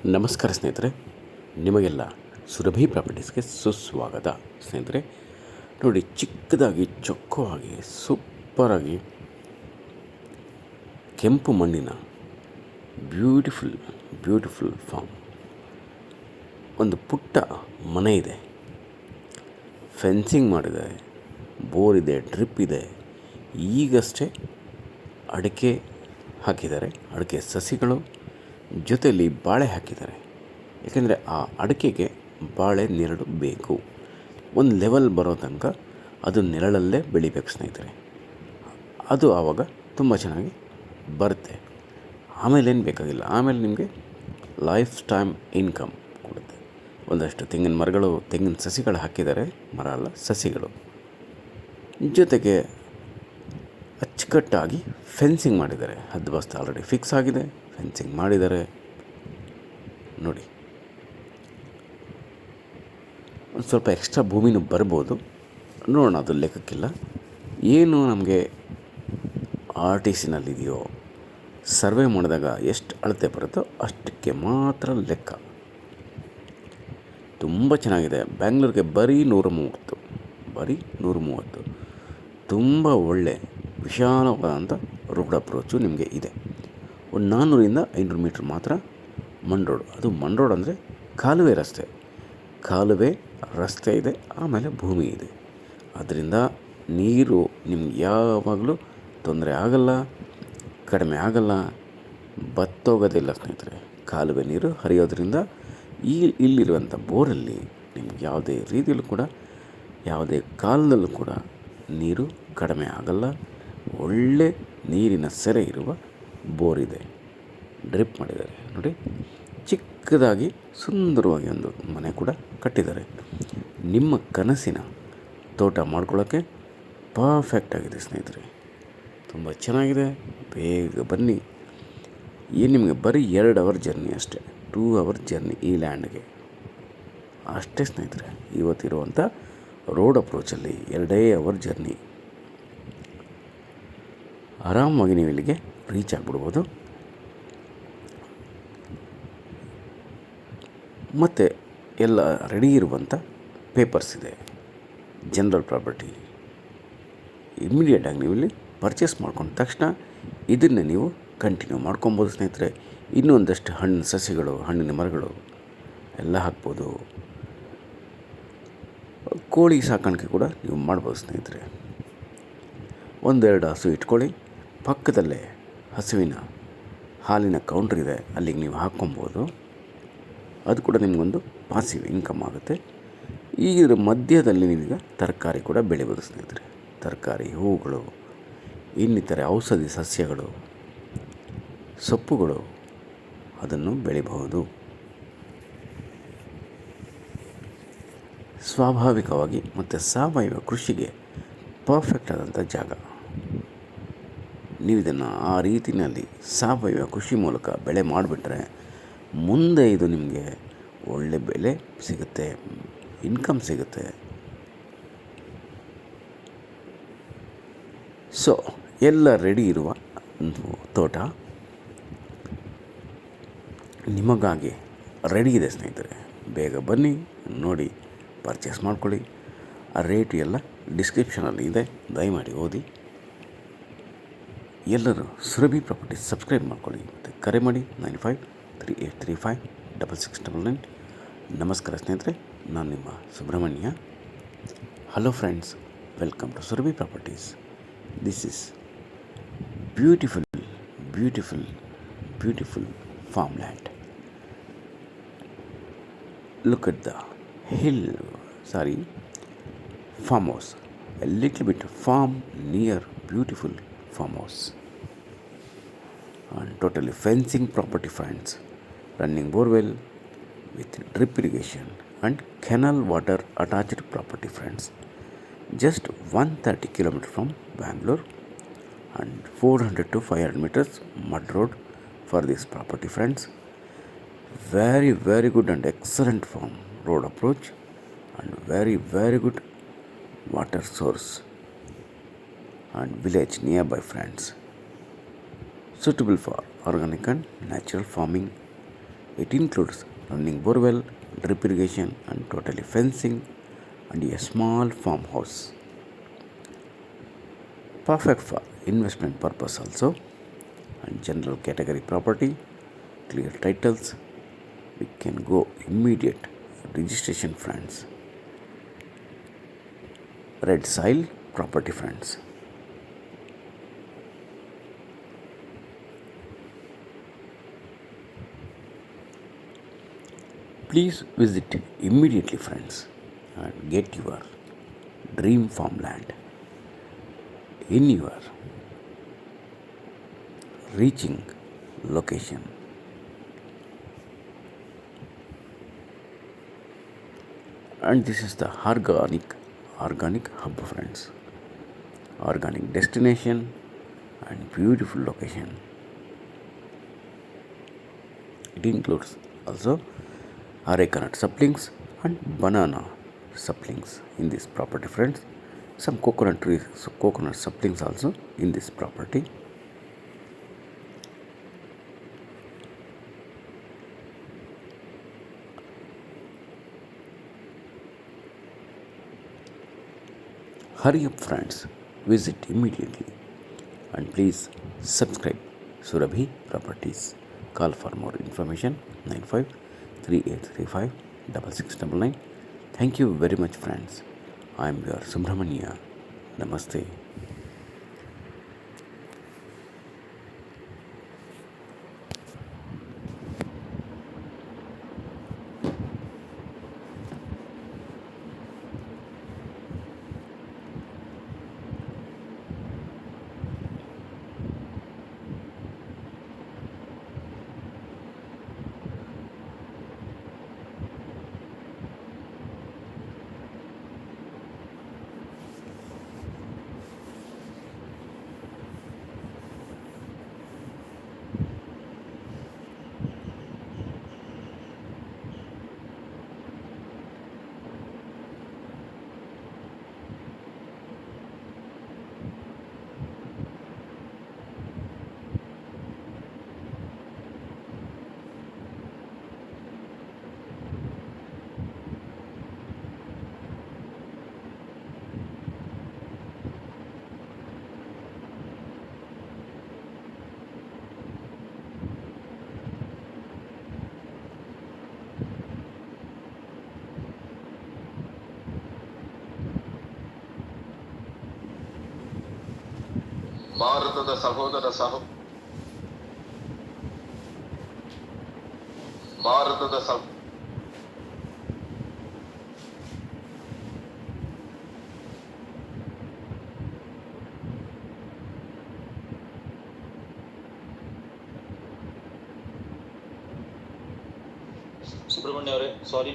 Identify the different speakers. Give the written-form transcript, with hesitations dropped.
Speaker 1: ನಮಸ್ಕಾರ ಸ್ನೇಹಿತರೆ, ನಿಮಗೆಲ್ಲ ಸುರಭಿ ಪ್ರಾಪರ್ಟೀಸ್ಗೆ ಸುಸ್ವಾಗತ. ಸ್ನೇಹಿತರೆ ನೋಡಿ, ಚಿಕ್ಕದಾಗಿ ಚೊಕ್ಕವಾಗಿ ಸೂಪರಾಗಿ ಕೆಂಪು ಮಣ್ಣಿನ ಬ್ಯೂಟಿಫುಲ್ ಫಾರ್ಮ್. ಒಂದು ಪುಟ್ಟ ಮನೆ ಇದೆ, ಫೆನ್ಸಿಂಗ್ ಮಾಡಿದೆ, ಬೋರ್ ಇದೆ, ಡ್ರಿಪ್ ಇದೆ. ಈಗಷ್ಟೇ ಅಡಿಕೆ ಹಾಕಿದ್ದಾರೆ, ಅಡಿಕೆ ಸಸಿಗಳು ಜೊತೆಯಲ್ಲಿ ಬಾಳೆ ಹಾಕಿದ್ದಾರೆ. ಏಕೆಂದರೆ ಆ ಅಡಿಕೆಗೆ ಬಾಳೆ ನೆರಳು ಬೇಕು. ಒಂದು ಲೆವೆಲ್ ಬರೋ ತನಕ ಅದು ನೆರಳಲ್ಲೇ ಬೆಳಿಬೇಕು ಸ್ನೇಹಿತರೆ. ಅದು ಆವಾಗ ತುಂಬ ಚೆನ್ನಾಗಿ ಬರುತ್ತೆ. ಆಮೇಲೇನು ಬೇಕಾಗಿಲ್ಲ, ಆಮೇಲೆ ನಿಮಗೆ ಲೈಫ್ ಟೈಮ್ ಇನ್ಕಮ್ ಕೊಡುತ್ತೆ. ಒಂದಷ್ಟು ತೆಂಗಿನ ಮರಗಳು, ತೆಂಗಿನ ಸಸಿಗಳು ಹಾಕಿದ್ದಾರೆ, ಮರ ಅಲ್ಲ ಸಸಿಗಳು. ಜೊತೆಗೆ ಅಚ್ಚುಕಟ್ಟಾಗಿ ಫೆನ್ಸಿಂಗ್ ಮಾಡಿದ್ದಾರೆ. ಹದ್ಬಸ್ತು ಆಲ್ರೆಡಿ ಫಿಕ್ಸ್ ಆಗಿದೆ, ಫೆನ್ಸಿಂಗ್ ಮಾಡಿದ್ದಾರೆ. ನೋಡಿ, ಒಂದು ಸ್ವಲ್ಪ ಎಕ್ಸ್ಟ್ರಾ ಭೂಮಿನೂ ಬರ್ಬೋದು, ನೋಡೋಣ, ಅದು ಲೆಕ್ಕಕ್ಕಿಲ್ಲ. ಏನು ನಮಗೆ ಆರ್ ಟಿ ಸಿನಲ್ಲಿದೆಯೋ, ಸರ್ವೆ ಮಾಡಿದಾಗ ಎಷ್ಟು ಅಳತೆ ಬರುತ್ತೋ ಅಷ್ಟಕ್ಕೆ ಮಾತ್ರ ಲೆಕ್ಕ. ತುಂಬ ಚೆನ್ನಾಗಿದೆ. ಬ್ಯಾಂಗ್ಳೂರಿಗೆ ಬರೀ 130 ತುಂಬ ಒಳ್ಳೆ ವಿಶಾಲವಾದಂಥ ರೋಡ್ ಅಪ್ರೋಚು ನಿಮಗೆ ಇದೆ. ಒಂದು 400-500 ಮೀಟ್ರ್ ಮಾತ್ರ ಮಣ್ ರೋಡ್. ಅದು ಮಣ್ ರೋಡ್ ಅಂದರೆ ಕಾಲುವೆ ರಸ್ತೆ ಇದೆ, ಆಮೇಲೆ ಭೂಮಿ ಇದೆ. ಅದರಿಂದ ನೀರು ನಿಮ್ಗೆ ಯಾವಾಗಲೂ ತೊಂದರೆ ಆಗಲ್ಲ, ಕಡಿಮೆ ಆಗಲ್ಲ, ಬತ್ತೋಗೋದಿಲ್ಲ ಸ್ನೇಹಿತರೆ. ಕಾಲುವೆ ನೀರು ಹರಿಯೋದ್ರಿಂದ ಇಲ್ಲಿರುವಂಥ ಬೋರಲ್ಲಿ ನಿಮ್ಗೆ ಯಾವುದೇ ರೀತಿಯಲ್ಲೂ ಕೂಡ, ಯಾವುದೇ ಕಾಲದಲ್ಲೂ ಕೂಡ ನೀರು ಕಡಿಮೆ ಆಗಲ್ಲ. ಒಳ್ಳೆ ನೀರಿನ ಸೆರೆ ಇರುವ ಬೋರ್ ಇದೆ. ಡ್ರಿಪ್ ಮಾಡಿದ್ದಾರೆ ನೋಡಿ, ಚಿಕ್ಕದಾಗಿ ಸುಂದರವಾಗಿ ಒಂದು ಮನೆ ಕೂಡ ಕಟ್ಟಿದ್ದಾರೆ. ನಿಮ್ಮ ಕನಸಿನ ತೋಟ ಮಾಡ್ಕೊಳ್ಳೋಕ್ಕೆ ಪರ್ಫೆಕ್ಟ್ ಆಗಿದೆ ಸ್ನೇಹಿತರೆ. ತುಂಬ ಚೆನ್ನಾಗಿದೆ. ಬೇಗ ಬನ್ನಿ. ಏನು ನಿಮಗೆ ಬರೀ 2 ಅವರ್ ಜರ್ನಿ ಅಷ್ಟೇ, 2 ಅವರ್ ಜರ್ನಿ ಈ ಲ್ಯಾಂಡ್ಗೆ ಅಷ್ಟೇ ಸ್ನೇಹಿತರೆ. ಇವತ್ತಿರುವಂಥ ರೋಡ್ ಅಪ್ರೋಚಲ್ಲಿ 2 ಅವರ್ ಜರ್ನಿ. ಆರಾಮಾಗಿ ನೀವು ಇಲ್ಲಿಗೆ ರೀಚ್ ಆಗಿಬಿಡ್ಬೋದು. ಮತ್ತು ಎಲ್ಲ ರೆಡಿ ಇರುವಂಥ ಪೇಪರ್ಸ್ ಇದೆ. ಜನರಲ್ ಪ್ರಾಪರ್ಟಿ ಇಮ್ಮಿಡಿಯೇಟಾಗಿ ನೀವು ಇಲ್ಲಿ ಪರ್ಚೇಸ್ ಮಾಡ್ಕೊಂಡ ತಕ್ಷಣ ಇದನ್ನೇ ನೀವು ಕಂಟಿನ್ಯೂ ಮಾಡ್ಕೊಬೋದು ಸ್ನೇಹಿತರೆ. ಇನ್ನೂ ಒಂದಷ್ಟು ಹಣ್ಣಿನ ಸಸಿಗಳು, ಹಣ್ಣಿನ ಮರಗಳು ಎಲ್ಲ ಹಾಕ್ಬೋದು. ಕೋಳಿ ಸಾಕಾಣಿಕೆ ಕೂಡ ನೀವು ಮಾಡ್ಬೋದು ಸ್ನೇಹಿತರೆ. 1-2 ಹಸು ಇಟ್ಕೊಳ್ಳಿ, ಪಕ್ಕದಲ್ಲೇ ಹಸುವಿನ ಹಾಲಿನ ಕೌಂಟ್ರ್ ಇದೆ, ಅಲ್ಲಿಗೆ ನೀವು ಹಾಕ್ಕೊಬೋದು. ಅದು ಕೂಡ ನಿಮಗೊಂದು ಪಾಸಿವ್ ಇನ್ಕಮ್ ಆಗುತ್ತೆ. ಇದರ ಮಧ್ಯದಲ್ಲಿ ನೀವೀಗ ತರಕಾರಿ ಕೂಡ ಬೆಳಿಬೋದು ಸ್ನೇಹಿತರೆ. ತರಕಾರಿ, ಹೂಗಳು, ಇನ್ನಿತರೆ ಔಷಧಿ ಸಸ್ಯಗಳು, ಸೊಪ್ಪುಗಳು ಅದನ್ನು ಬೆಳಿಬಹುದು. ಸ್ವಾಭಾವಿಕವಾಗಿ ಮತ್ತು ಸಾವಯವ ಕೃಷಿಗೆ ಪರ್ಫೆಕ್ಟ್ ಆದಂಥ ಜಾಗ. ನೀವು ಇದನ್ನು ಆ ರೀತಿಯಲ್ಲಿ ಸಾವಯವ ಕೃಷಿ ಮೂಲಕ ಬೆಳೆ ಮಾಡಿಬಿಟ್ರೆ ಮುಂದೆ ಇದು ನಿಮಗೆ ಒಳ್ಳೆ ಬೆಲೆ ಸಿಗುತ್ತೆ, ಇನ್ಕಮ್ ಸಿಗುತ್ತೆ. ಸೊ ಎಲ್ಲ ರೆಡಿ ಇರುವ ಒಂದು ತೋಟ ನಿಮಗಾಗಿ ರೆಡಿ ಇದೆ ಸ್ನೇಹಿತರೆ. ಬೇಗ ಬನ್ನಿ, ನೋಡಿ, ಪರ್ಚೇಸ್ ಮಾಡ್ಕೊಳ್ಳಿ. ಆ ರೇಟು ಎಲ್ಲ ಡಿಸ್ಕ್ರಿಪ್ಷನಲ್ಲಿ ಇದೆ, ದಯಮಾಡಿ ಓದಿ. ಎಲ್ಲರೂ ಸುರಭಿ ಪ್ರಾಪರ್ಟೀಸ್ ಸಬ್ಸ್ಕ್ರೈಬ್ ಮಾಡ್ಕೊಳ್ಳಿ ಮತ್ತು ಕರೆ ಮಾಡಿ 9538356699. ನಮಸ್ಕಾರ ಸ್ನೇಹಿತರೆ, ನಾನು ನಿಮ್ಮ Subramanya. Hello friends, welcome to Surabhi properties. This is beautiful farmland. Look at the farmhouse. A little bit farm near beautiful farmhouse. And totally fencing property friends. Running borewell with drip irrigation and canal water attached property friends. Just 130 km from Bangalore and 400 to 500 meters mud road for this property friends. Very good and excellent farm road approach and very good water source and village nearby friends. Suitable for organic and natural farming It includes running borewell, drip irrigation, and totally fencing, and a small farmhouse. Perfect for investment purpose also, and general category property, clear titles. We can go immediate registration, friends. Red soil property, friends. Please visit immediately, friends, and get your dream farmland in your reaching location. And this is the organic hub, friends. Organic destination and beautiful location. It includes also arecanut saplings and banana saplings in this property, friends. Some coconut trees, coconut saplings also in this property. Hurry up, friends, visit immediately, and please subscribe Surabhi Properties. Call for more information 953835 6699. Thank you very much, friends. I am your Subramania. Namaste.
Speaker 2: ಭಾರತದ ಸಹೋದರ ಸಹ ಭಾರತದ ಸಹ ಸುಬ್ರಹ್ಮಣ್ಯ ಅವರೇ, ಸಾರಿ.